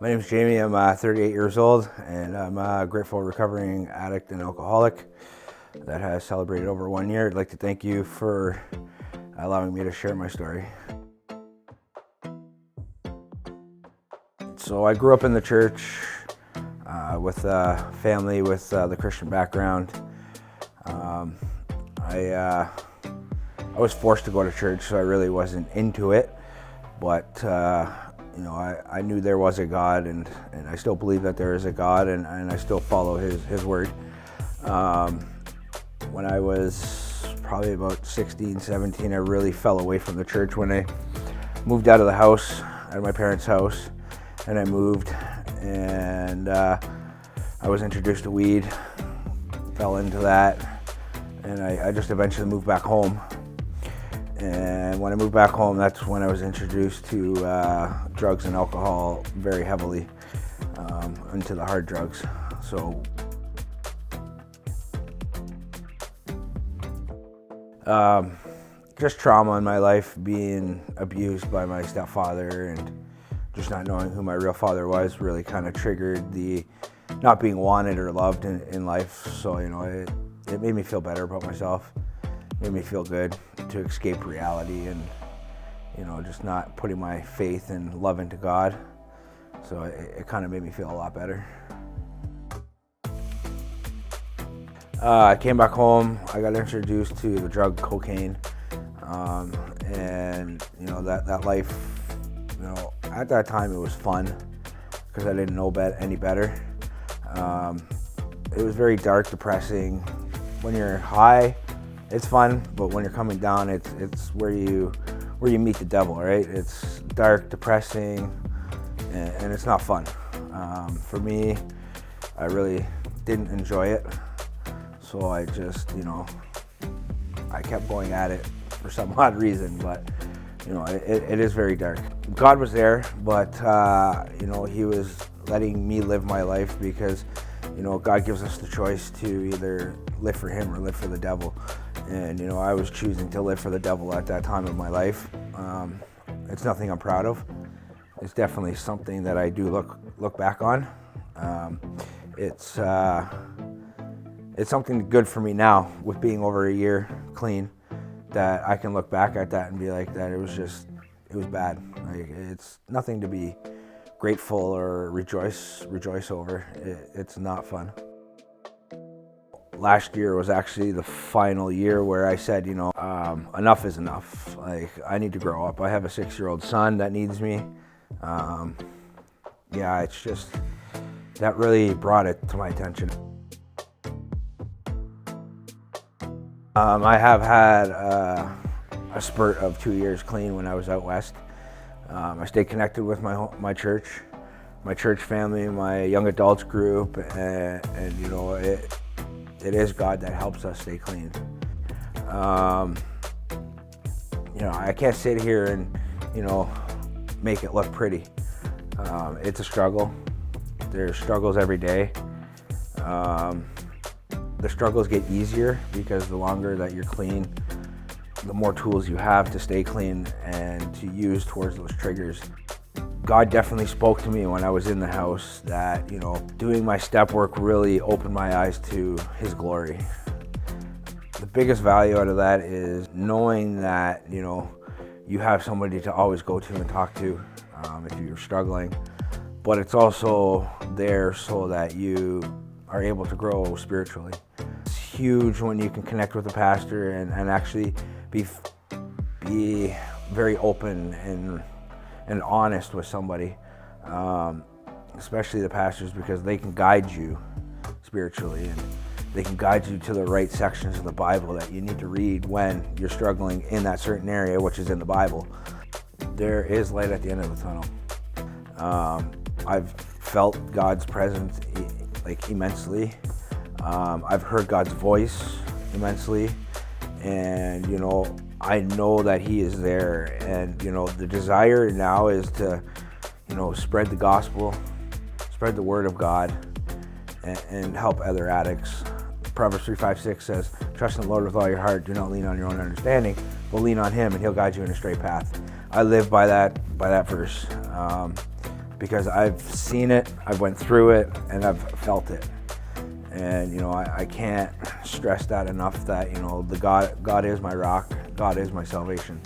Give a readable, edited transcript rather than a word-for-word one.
My name is Jamie. I'm 38 years old, and I'm a grateful recovering addict and alcoholic that has celebrated over 1 year. I'd like to thank you for allowing me to share my story. So I grew up in the church with a family with the Christian background. I was forced to go to church, so I really wasn't into it, but I knew there was a God, and I still believe that there is a God, and I still follow his word. When I was probably about 16, 17, I really fell away from the church when I moved out of the house, out of my parents' house, and I moved, and I was introduced to weed, fell into that, and I just eventually moved back home. And when I moved back home, that's when I was introduced to drugs and alcohol very heavily, into the hard drugs. So just trauma in my life, being abused by my stepfather and just not knowing who my real father was really kind of triggered the not being wanted or loved in life. So, it made me feel better about myself. Made me feel good to escape reality and, just not putting my faith and love into God. So it kind of made me feel a lot better. I came back home. I got introduced to the drug cocaine, and that life. At that time it was fun because I didn't know any better. It was very dark, depressing. When you're high, it's fun, but when you're coming down, it's where you meet the devil, right? It's dark, depressing, and it's not fun. For me, I really didn't enjoy it, so I just, I kept going at it for some odd reason, but it is very dark. God was there, but He was letting me live my life because, God gives us the choice to either live for Him or live for the devil. And, I was choosing to live for the devil at that time of my life. It's nothing I'm proud of. It's definitely something that I do look back on. It's something good for me now with being over a year clean, that I can look back at that and be like, that it was bad. Like, it's nothing to be grateful or rejoice over. It's not fun. Last year was actually the final year where I said, enough is enough. Like, I need to grow up. I have a 6-year-old son that needs me. It's just, that really brought it to my attention. I have had a spurt of 2 years clean when I was out west. I stayed connected with my church family, my young adults group, and it is God that helps us stay clean. I can't sit here and, make it look pretty. It's a struggle. There's struggles every day. The struggles get easier because the longer that you're clean, the more tools you have to stay clean and to use towards those triggers. God definitely spoke to me when I was in the house that, doing my step work really opened my eyes to His glory. The biggest value out of that is knowing that, you have somebody to always go to and talk to if you're struggling, but it's also there so that you are able to grow spiritually. It's huge when you can connect with a pastor and actually be very open and honest with somebody, especially the pastors, because they can guide you spiritually and they can guide you to the right sections of the Bible that you need to read when you're struggling in that certain area, which is in the Bible. There is light at the end of the tunnel. I've felt God's presence immensely. I've heard God's voice immensely, and I know that He is there, and the desire now is to spread the gospel, spread the word of God, and help other addicts. Proverbs 3:5-6 says, "Trust in the Lord with all your heart. Do not lean on your own understanding, but lean on Him, and He'll guide you in a straight path." I live by that verse. because I've seen it, I've went through it, and I've felt it. And you know, I can't stress that enough, that you know, God is my rock, God is my salvation.